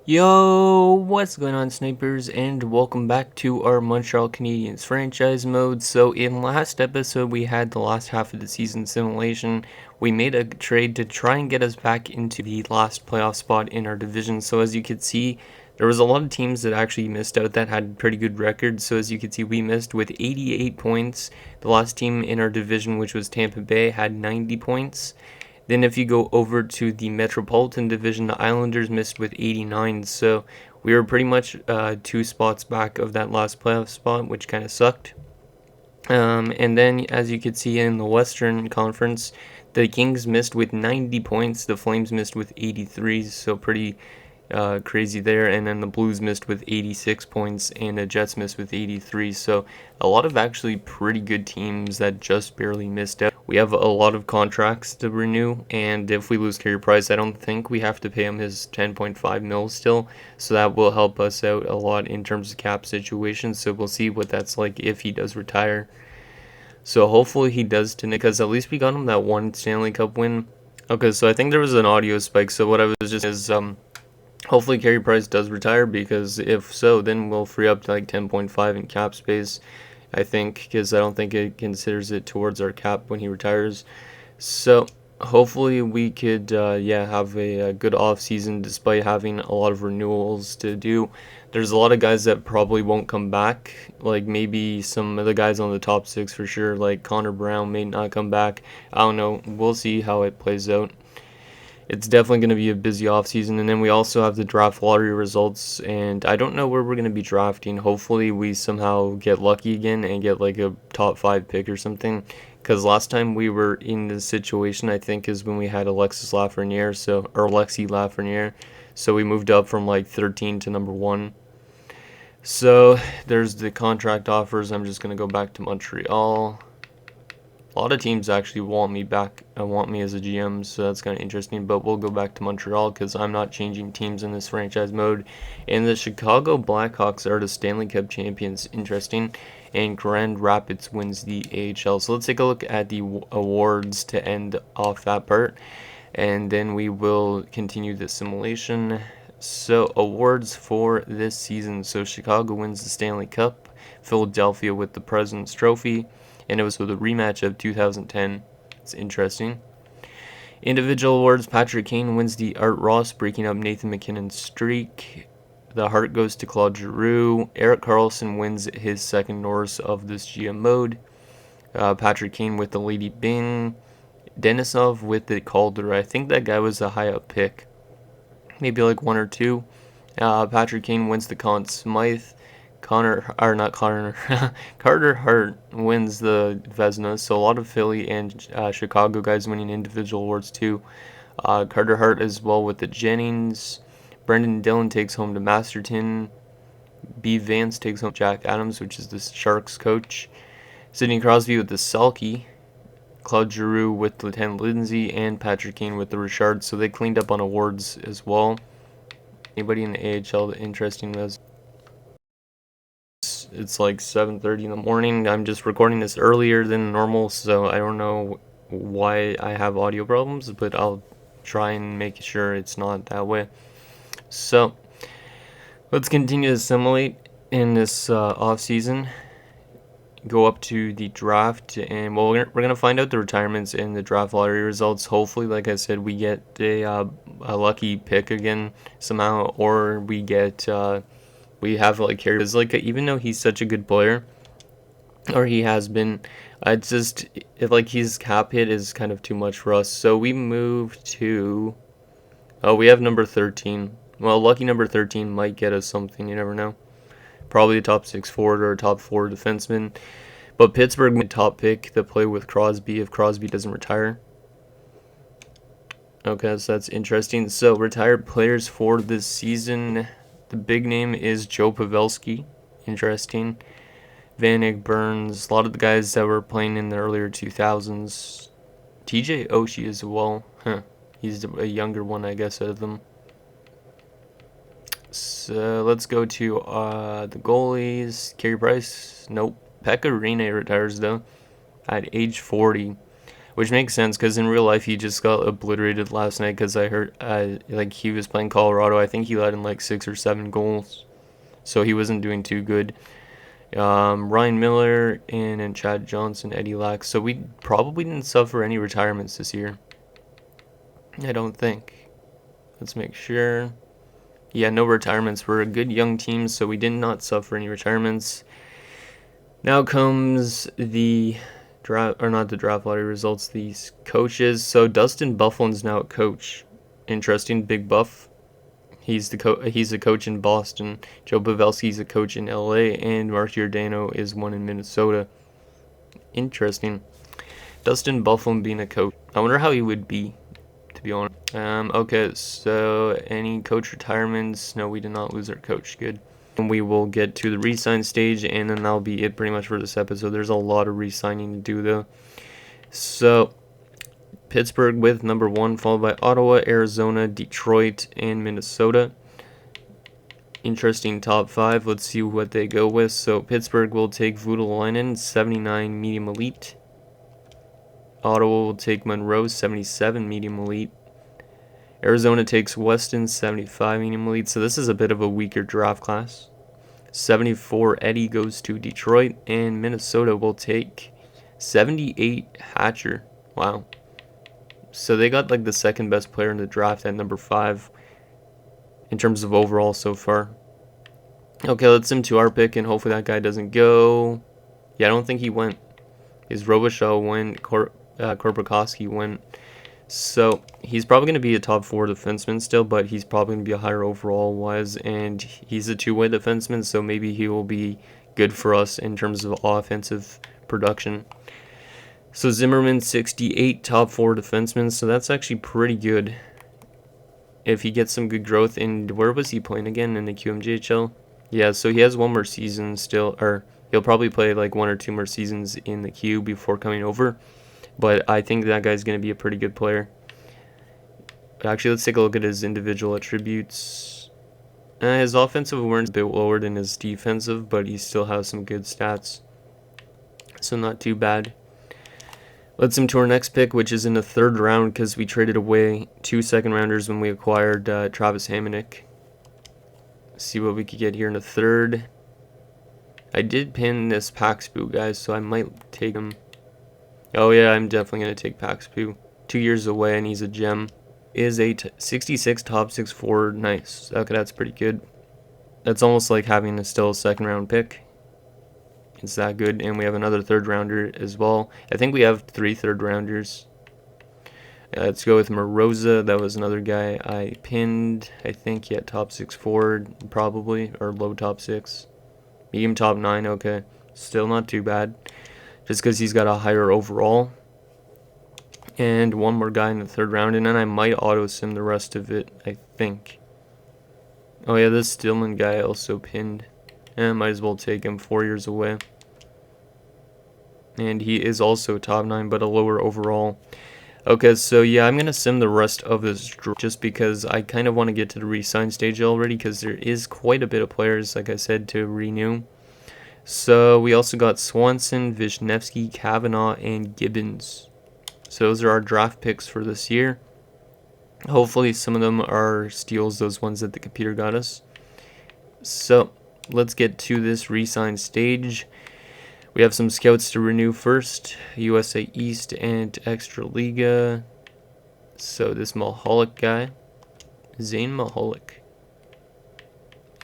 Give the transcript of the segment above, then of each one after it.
Yo, what's going on, snipers, and welcome back to our Montreal Canadiens franchise mode. So in last episode, we had the last half of the season simulation. We made a trade to try and get us back into the last playoff spot in our division. So as you can see, there was a lot of teams that actually missed out that had pretty good records. So as you can see, we missed with 88 points. The last team in our division, which was Tampa Bay, had 90 points. Then if you go over to the Metropolitan Division, the Islanders missed with 89. So we were pretty much 2 spots back of that last playoff spot, which kind of sucked. And then, as you could see in the Western Conference, the Kings missed with 90 points. The Flames missed with 83, so pretty crazy there. And then the Blues missed with 86 points, and the Jets missed with 83. So a lot of actually pretty good teams that just barely missed out. We have a lot of contracts to renew, and if we lose Carey Price, I don't think we have to pay him his 10.5 mil still. So that will help us out a lot in terms of cap situations. So we'll see what that's like if he does retire. So hopefully he does tonight, because at least we got him that one Stanley Cup win. Okay, so I think there was an audio spike. So what I was just is hopefully Carey Price does retire, because if so, then we'll free up to like 10.5 in cap space, I think, because I don't think it considers it towards our cap when he retires. So hopefully we could have a good off season despite having a lot of renewals to do. There's a lot of guys that probably won't come back, like maybe some of the guys on the top 6 for sure, like Connor Brown may not come back. I don't know, we'll see how it plays out. It's definitely going to be a busy off season, and then we also have the draft lottery results, and I don't know where we're going to be drafting. Hopefully we somehow get lucky again and get like a top 5 pick or something, because last time we were in this situation, I think, is when we had Alexis Lafreniere, or Alexi Lafreniere, so we moved up from like 13 to number 1. So there's the contract offers. I'm just going to go back to Montreal. A lot of teams actually want me back. Want me as a GM, so that's kind of interesting. But we'll go back to Montreal because I'm not changing teams in this franchise mode. And the Chicago Blackhawks are the Stanley Cup champions. Interesting. And Grand Rapids wins the AHL. So let's take a look at the awards to end off that part, and then we will continue the simulation. So awards for this season. So Chicago wins the Stanley Cup. Philadelphia with the President's Trophy, and it was with a rematch of 2010. It's interesting. Individual awards: Patrick Kane wins the Art Ross, breaking up Nathan MacKinnon's streak. The Hart goes to Claude Giroux. Erik Karlsson wins his second Norris of this GM mode. Patrick Kane with the Lady Byng. Denisov with the Calder. I think that guy was a high up pick, maybe like 1 or 2. Patrick Kane wins the Conn Smythe. Carter Hart wins the Vezina. So a lot of Philly and Chicago guys winning individual awards too. Carter Hart as well with the Jennings. Brendan Dillon takes home the Masterton. B. Vance takes home Jack Adams, which is the Sharks coach. Sidney Crosby with the Selke. Claude Giroux with Lieutenant Lindsay, and Patrick Kane with the Richard. So they cleaned up on awards as well. Anybody in the AHL interesting was? It's like 7:30 in the morning. I'm just recording this earlier than normal, so I don't know why I have audio problems, but I'll try and make sure it's not that way. So let's continue to simulate in this off season. Go up to the draft, and well, we're gonna find out the retirements and the draft lottery results. Hopefully, like I said, we get a lucky pick again somehow, or we get we have like Carey. Because like, even though he's such a good player, or he has been, it's just if like his cap hit is kind of too much for us. So we move to, oh, we have number 13. Well, lucky number 13 might get us something. You never know. Probably a top 6 forward or a top 4 defenseman. But Pittsburgh made top pick to play with Crosby if Crosby doesn't retire. Okay, so that's interesting. So retired players for this season. The big name is Joe Pavelski. Interesting. Vanek, Burns, a lot of the guys that were playing in the earlier 2000s. TJ Oshie as well. He's a younger one, I guess, out of them. So let's go to the goalies. Carey Price, nope. Pekka Rinne retires though at age 40. which makes sense because in real life he just got obliterated last night because I heard like he was playing Colorado. I think he let in like 6 or 7 goals, so he wasn't doing too good. Ryan Miller and Chad Johnson, Eddie Lack. So we probably didn't suffer any retirements this year. I don't think. Let's make sure. Yeah, no retirements. We're a good young team, so we did not suffer any retirements. Now comes the draft, or not the draft lottery results, these coaches. So Dustin Byfuglien's now a coach. Interesting, big buff. He's a coach in Boston. Joe Pavelski's a coach in LA, and Mark Giordano is one in Minnesota. Interesting. Dustin Byfuglien being a coach. I wonder how he would be, to be honest. Okay, so any coach retirements? No, we did not lose our coach. Good. And we will get to the re-sign stage, and then that'll be it pretty much for this episode. There's a lot of re-signing to do, though. So, Pittsburgh with number 1, followed by Ottawa, Arizona, Detroit, and Minnesota. Interesting top 5. Let's see what they go with. So, Pittsburgh will take Voutilainen, 79 medium elite. Ottawa will take Monroe, 77 medium elite. Arizona takes Weston, 75 medium elite. So this is a bit of a weaker draft class. 74 Eddie goes to Detroit, and Minnesota will take 78 Hatcher. Wow. So they got like the second best player in the draft at number 5 in terms of overall so far. Okay, let's sim to our pick, and hopefully that guy doesn't go. Yeah, I don't think he went. His Robichaud went, Korpikoski went. So he's probably going to be a top 4 defenseman still, but he's probably going to be a higher overall wise, and he's a two-way defenseman, so maybe he will be good for us in terms of offensive production. So Zimmerman, 68, top 4 defenseman, so that's actually pretty good if he gets some good growth. And where was he playing again? In the QMJHL? Yeah, so he has one more season still, or he'll probably play like 1 or 2 more seasons in the Q before coming over. But I think that guy's going to be a pretty good player. Actually, let's take a look at his individual attributes. His offensive awareness is a bit lower than his defensive, but he still has some good stats. So not too bad. Let's move to our next pick, which is in the 3rd round, because we traded away 2 second-rounders when we acquired Travis Hamonic. See what we could get here in the 3rd. I did pin this Paxpoo, guys, so I might take him. Oh yeah, I'm definitely going to take Paxpoo. 2 years away, and he's a gem. Is a 66 top 6 forward. Nice. Okay, that's pretty good. That's almost like having still a 2nd round pick. It's that good. And we have another 3rd rounder as well. I think we have 3 3rd rounders. Let's go with Moroza. That was another guy I pinned. I think he had top 6 forward, probably, or low top 6. Medium top 9. Okay, still not too bad. Just because he's got a higher overall. And one more guy in the 3rd round, and then I might auto-sim the rest of it, I think. Oh yeah, this Stillman guy also pinned. And might as well take him, 4 years away. And he is also top 9, but a lower overall. Okay, so yeah, I'm going to sim the rest of this draw just because I kind of want to get to the re-sign stage already, because there is quite a bit of players, like I said, to renew. So we also got Swanson, Vishnevsky, Kavanaugh, and Gibbons. So those are our draft picks for this year. Hopefully some of them are steals, those ones that the computer got us. So let's get to this re-sign stage. We have some scouts to renew first. USA East and Extra Liga. So this Mahalik guy. Zane Mahalik.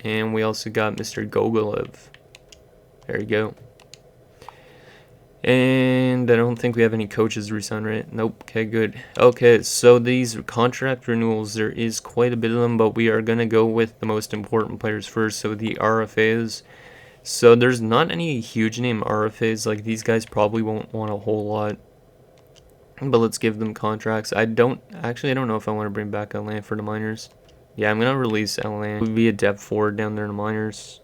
And we also got Mr. Gogolev. There you go. And I don't think we have any coaches re-sign, right? Nope. Okay, good. Okay, so these contract renewals, there is quite a bit of them, but we are going to go with the most important players first, so the RFAs. So there's not any huge name RFAs, like these guys probably won't want a whole lot. But let's give them contracts. I don't know if I want to bring back Atlanta for the minors. Yeah, I'm going to release Atlanta. It would be a depth forward down there in the minors.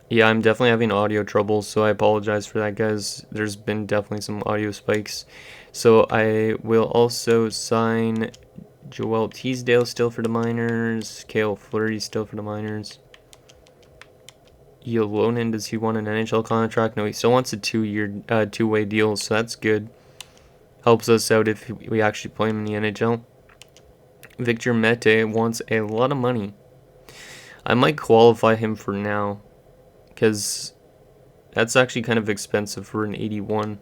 Yeah, I'm definitely having audio troubles, so I apologize for that, guys. There's been definitely some audio spikes. So I will also sign Joel Teasdale still for the minors. Cale Fleury still for the minors. Yolonen, does he want an NHL contract? No, he still wants a two-way deal, so that's good. Helps us out if we actually play him in the NHL. Victor Mete wants a lot of money. I might qualify him for now, because that's actually kind of expensive for an 81.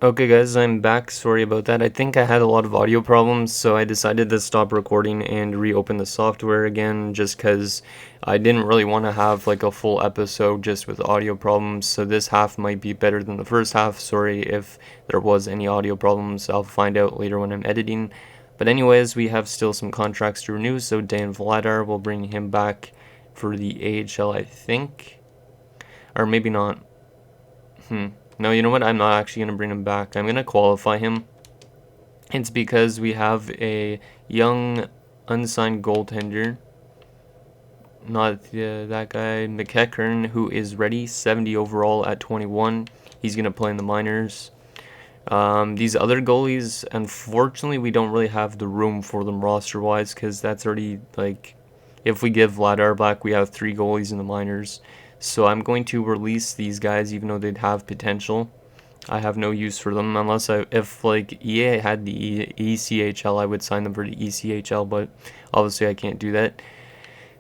Okay guys, I'm back. Sorry about that. I think I had a lot of audio problems, so I decided to stop recording and reopen the software again just because I didn't really want to have like a full episode just with audio problems. So this half might be better than the first half. Sorry if there was any audio problems. I'll find out later when I'm editing. But anyways, we have still some contracts to renew, so Dan Vladar, will bring him back for the AHL, I think. Or maybe not. No, you know what? I'm not actually going to bring him back. I'm going to qualify him. It's because we have a young, unsigned goaltender. Not that guy, McEachern, who is ready. 70 overall at 21. He's going to play in the minors. These other goalies, unfortunately, we don't really have the room for them roster-wise because that's already, like, if we give Vladar back, we have 3 goalies in the minors. So I'm going to release these guys even though they'd have potential. I have no use for them unless if like EA had the ECHL, I would sign them for the ECHL, but obviously I can't do that.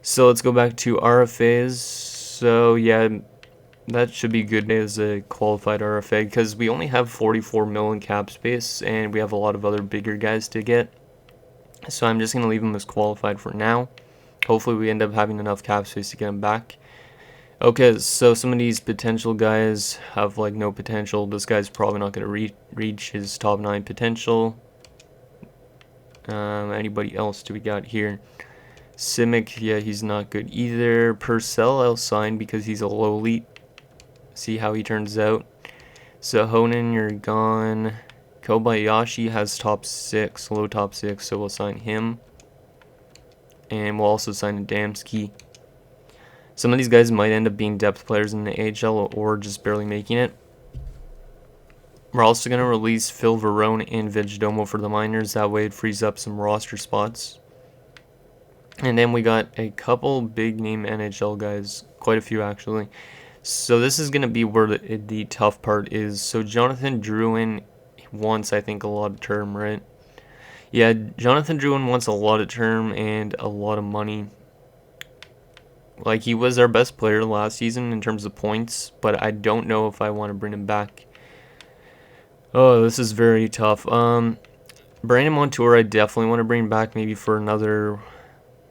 So let's go back to RFAs. So yeah, that should be good as a qualified RFA because we only have 44 million cap space and we have a lot of other bigger guys to get. So I'm just going to leave them as qualified for now. Hopefully we end up having enough cap space to get them back. Okay, so some of these potential guys have like no potential. This guy's probably not going to reach his top 9 potential. Anybody else do we got here? Simic, yeah, he's not good either. Purcell I'll sign because he's a low elite. See how he turns out. So Honan, you're gone. Kobayashi has top 6, low top 6, so we'll sign him. And we'll also sign Adamski. Some of these guys might end up being depth players in the AHL or just barely making it. We're also going to release Phil Verone and Vigdomo for the minors. That way it frees up some roster spots. And then we got a couple big name NHL guys. Quite a few actually. So this is going to be where the tough part is. So Jonathan Drouin wants, I think, a lot of term, right? Yeah, Jonathan Drouin wants a lot of term and a lot of money. Like, he was our best player last season in terms of points, but I don't know if I want to bring him back. Oh, this is very tough. Brandon Montour, I definitely want to bring back maybe for another,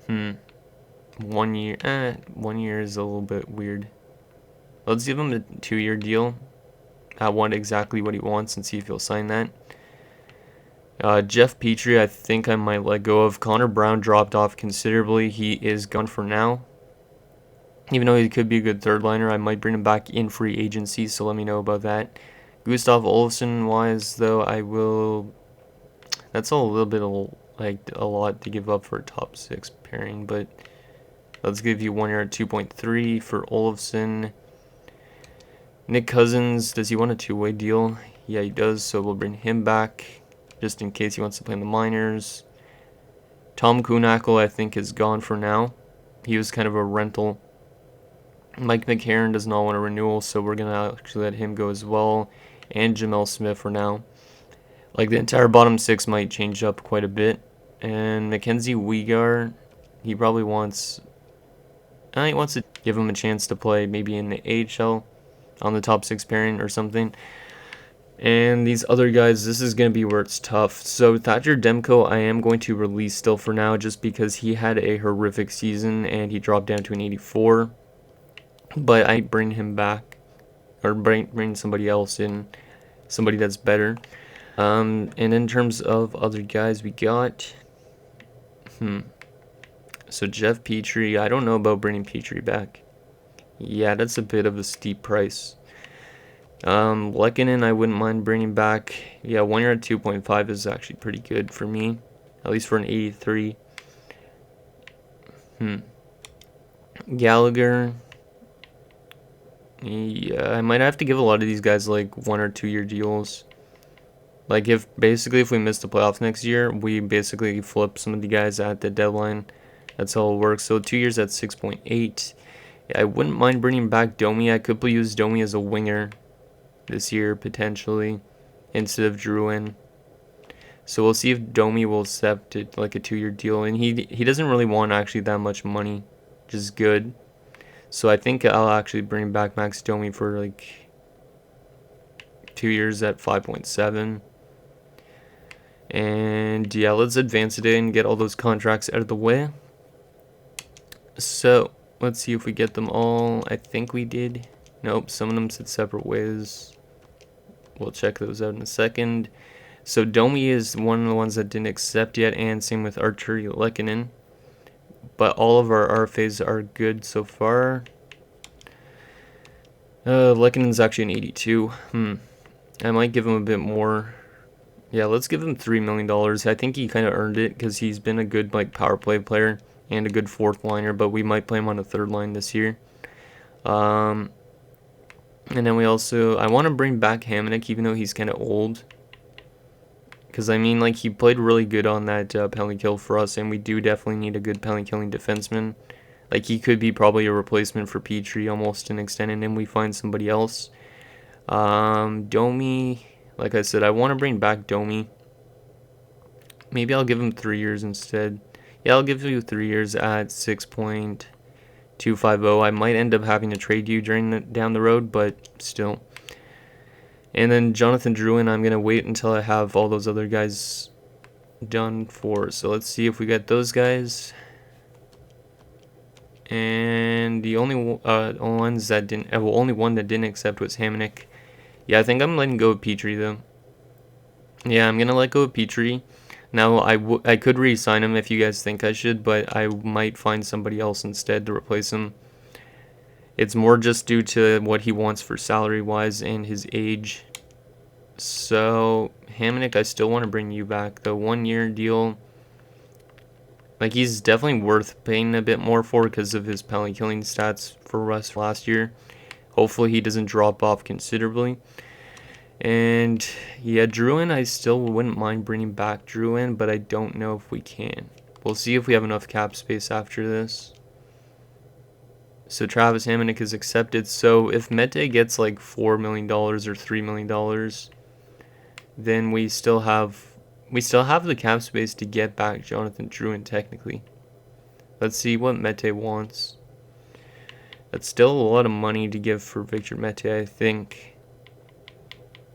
1 year. 1 year is a little bit weird. Let's give him a 2-year deal. I want exactly what he wants and see if he'll sign that. Jeff Petrie, I think I might let go of. Connor Brown dropped off considerably. He is gone for now. Even though he could be a good third liner, I might bring him back in free agency, so let me know about that. Gustav Olofsson wise, though, I will. That's a little bit like a lot to give up for a top 6 pairing, but let's give you 1 year at 2.3 for Olofsson. Nick Cousins, does he want a 2-way deal? Yeah, he does, so we'll bring him back just in case he wants to play in the minors. Tom Kuhnackel, I think, is gone for now. He was kind of a rental. Mike McCarron does not want a renewal, so we're going to actually let him go as well. And Jamel Smith for now. Like, the entire bottom 6 might change up quite a bit. And Mackenzie Weegar, he probably wants... he wants to give him a chance to play maybe in the AHL on the top 6 pairing or something. And these other guys, this is going to be where it's tough. So Thatcher Demko, I am going to release still for now just because he had a horrific season and he dropped down to an 84. But I bring him back, or bring somebody else in, somebody that's better. And in terms of other guys, we got, so Jeff Petrie, I don't know about bringing Petrie back. Yeah, that's a bit of a steep price. Lehkonen, I wouldn't mind bringing back. Yeah, 1 year at 2.5 is actually pretty good for me, at least for an 83. Gallagher. Yeah, I might have to give a lot of these guys like 1 or 2 year deals. Like, if we miss the playoffs next year, we basically flip some of the guys at the deadline. That's how it works. So 2 years at 6.8. I wouldn't mind bringing back Domi. I could use Domi as a winger this year, potentially, instead of Drouin. So we'll see if Domi will accept it, like a 2-year deal. And he doesn't really want actually that much money, which is good. So I think I'll actually bring back Max Domi for like 2 years at 5.7. And yeah, let's advance it and get all those contracts out of the way. So let's see if we get them all. I think we did. Nope, some of them said separate ways. We'll check those out in a second. So Domi is one of the ones that didn't accept yet, and same with Arturi Lehkonen. But all of our RFAs are good so far. Lehkonen's actually an 82. I might give him a bit more. Yeah, let's give him $3 million. I think he kind of earned it because he's been a good power play player and a good fourth liner, but we might play him on a third line this year. And then I want to bring back Hamonic, even though he's kind of old. Because, I mean, he played really good on that penalty kill for us, and we do definitely need a good penalty killing defenseman. He could be probably a replacement for Petrie almost to an extent, and then we find somebody else. Domi, like I said, I want to bring back Domi. Maybe I'll give him 3 years instead. Yeah, I'll give you 3 years at 6.250. I might end up having to trade you down the road, but still. And then Jonathan Drouin, I'm going to wait until I have all those other guys done for. So let's see if we get those guys. And the only ones that didn't, only one that didn't accept was Hamonic. Yeah, I think I'm letting go of Petrie though. Yeah, I'm gonna let go of Petrie. Now I could re-sign him if you guys think I should, but I might find somebody else instead to replace him. It's more just due to what he wants for salary wise and his age. So Hamonic, I still want to bring you back. The 1-year deal, he's definitely worth paying a bit more for because of his penalty killing stats for us last year. Hopefully he doesn't drop off considerably. And yeah, Drouin, I still wouldn't mind bringing back Drouin, but I don't know if we can. We'll see if we have enough cap space after this. So Travis Hamonic is accepted. So if Mete gets $4 million or $3 million, then we still have the cap space to get back Jonathan Drouin technically. Let's see what Mete wants. That's still a lot of money to give for Victor Mete, I think.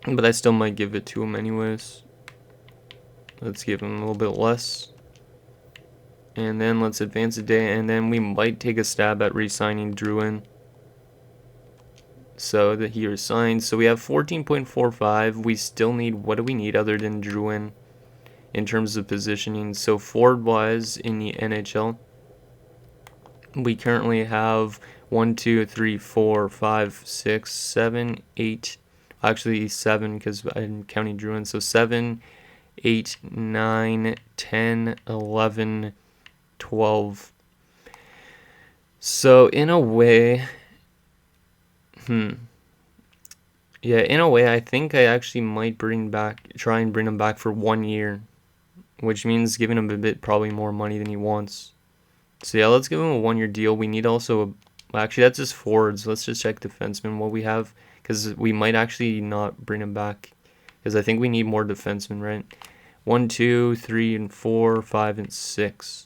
But I still might give it to him anyways. Let's give him a little bit less. And then let's advance a day, and then we might take a stab at re-signing Drouin so that he resigns. So we have 14.45. We still need, what do we need other than Drouin in terms of positioning? So forward-wise in the NHL, we currently have 1, 2, 3, 4, 5, 6, 7, 8. Actually 7 because I'm counting Drouin. So 7, 8, 9, 10, 11, 12. So in a way, yeah, in a way, I think I actually might try and bring him back for 1 year, which means giving him a bit probably more money than he wants. So yeah, let's give him a 1-year deal. We need also actually that's just forwards. Let's just check defensemen what we have, because we might actually not bring him back, because I think we need more defensemen, right? 1, 2, 3, and 4, 5, and 6.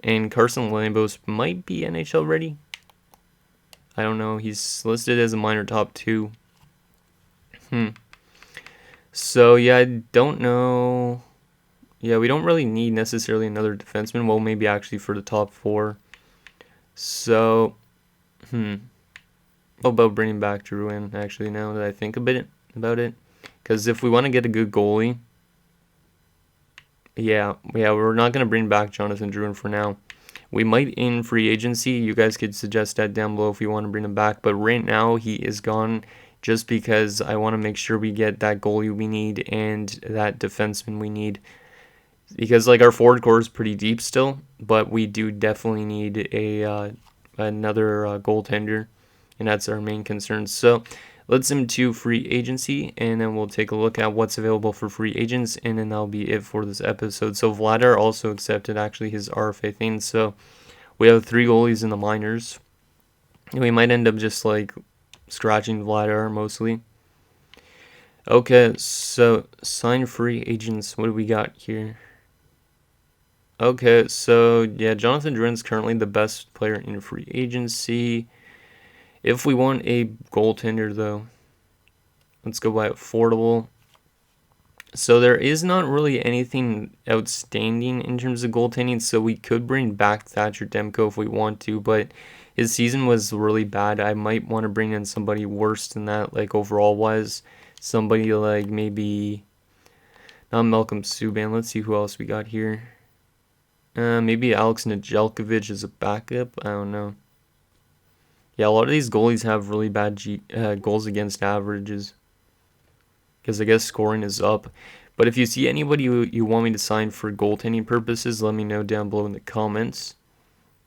And Carson Lambos might be NHL ready. I don't know. He's listed as a minor top 2. So yeah, I don't know. Yeah, we don't really need necessarily another defenseman. Well, maybe actually for the top 4. So, what about bringing back Drouin, actually, now that I think a bit about it? Because if we want to get a good goalie, yeah, we're not going to bring back Jonathan Drouin for now. We might in free agency. You guys could suggest that down below if you want to bring him back. But right now, he is gone just because I want to make sure we get that goalie we need and that defenseman we need. Because our forward core is pretty deep still, but we do definitely need another goaltender, and that's our main concern. So let's zoom to free agency, and then we'll take a look at what's available for free agents, and then that'll be it for this episode. So Vladar also accepted actually his RFA thing. So we have 3 goalies in the minors. We might end up just like scratching Vladar mostly. Okay, so sign free agents. What do we got here? Okay, so yeah, Jonathan Drouin's currently the best player in free agency. If we want a goaltender, though, let's go by affordable. So there is not really anything outstanding in terms of goaltending, so we could bring back Thatcher Demko if we want to, but his season was really bad. I might want to bring in somebody worse than that, like overall wise. Somebody like maybe not Malcolm Subban. Let's see who else we got here. Maybe Alex Nedeljkovic as a backup. I don't know. Yeah, a lot of these goalies have really bad goals against averages because I guess scoring is up. But if you see anybody you want me to sign for goaltending purposes, let me know down below in the comments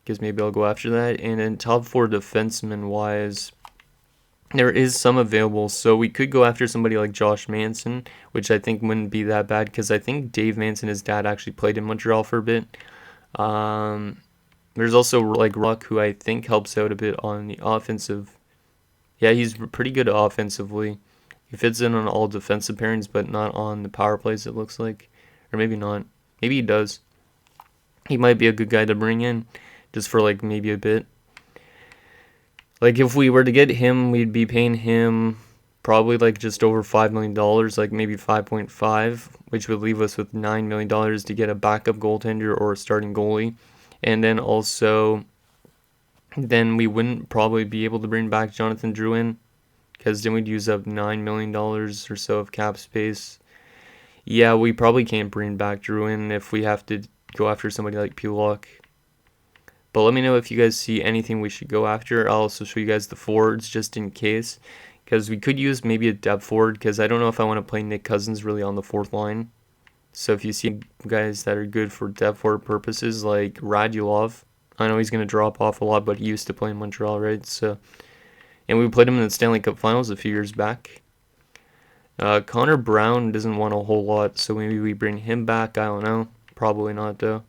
because maybe I'll go after that. And then top 4 defenseman wise, there is some available. So we could go after somebody like Josh Manson, which I think wouldn't be that bad because I think Dave Manson, his dad, actually played in Montreal for a bit. There's also like Rock, who I think helps out a bit on the offensive. Yeah, he's pretty good offensively. He fits in on all defensive pairings, but not on the power plays, it looks like. Or maybe not. Maybe he does. He might be a good guy to bring in just for like maybe a bit. Like if we were to get him, we'd be paying him probably like just over $5 million, like maybe 5.5, which would leave us with $9 million to get a backup goaltender or a starting goalie. And then also, then we wouldn't probably be able to bring back Jonathan Drouin because then we'd use up $9 million or so of cap space. Yeah, we probably can't bring back Drouin if we have to go after somebody like Pulock. But let me know if you guys see anything we should go after. I'll also show you guys the forwards just in case, because we could use maybe a depth forward because I don't know if I want to play Nick Cousins really on the 4th line. So if you see guys that are good for depth forward purposes like Radulov, I know he's going to drop off a lot, but he used to play in Montreal, right? So, and we played him in the Stanley Cup Finals a few years back. Connor Brown doesn't want a whole lot, so maybe we bring him back. I don't know. Probably not, though.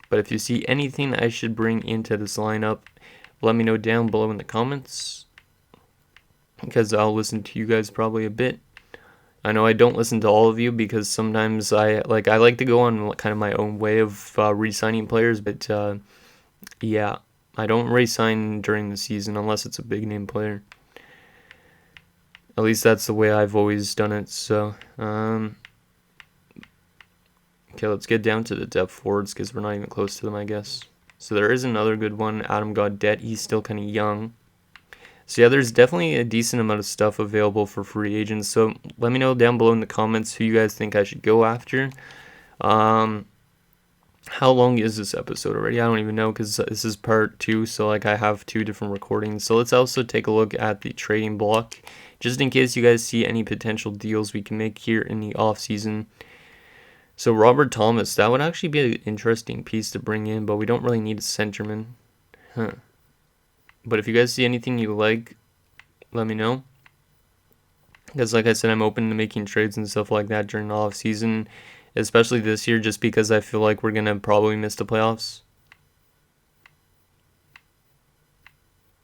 But if you see anything I should bring into this lineup, let me know down below in the comments, because I'll listen to you guys probably a bit. I know I don't listen to all of you because sometimes I like to go on kind of my own way of re-signing players, but yeah, I don't re-sign during the season unless it's a big name player. At least that's the way I've always done it. So okay, let's get down to the depth forwards because we're not even close to them, I guess. So there is another good one, Adam Gaudette. He's still kind of young. So yeah, there's definitely a decent amount of stuff available for free agents. So let me know down below in the comments who you guys think I should go after. How long is this episode already? I don't even know because this is part 2. So like I have 2 different recordings. So let's also take a look at the trading block, just in case you guys see any potential deals we can make here in the off season. So Robert Thomas, that would actually be an interesting piece to bring in, but we don't really need a centerman. But if you guys see anything you like, let me know. Because like I said, I'm open to making trades and stuff like that during the off season, especially this year, just because I feel like we're going to probably miss the playoffs.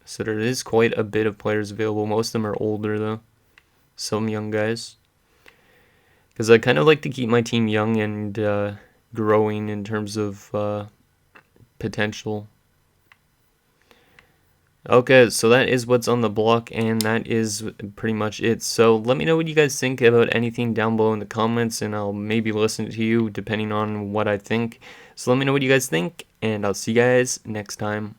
So there is quite a bit of players available. Most of them are older, though. Some young guys. Because I kind of like to keep my team young and growing in terms of potential. Okay, so that is what's on the block, and that is pretty much it. So let me know what you guys think about anything down below in the comments, and I'll maybe listen to you depending on what I think. So let me know what you guys think, and I'll see you guys next time.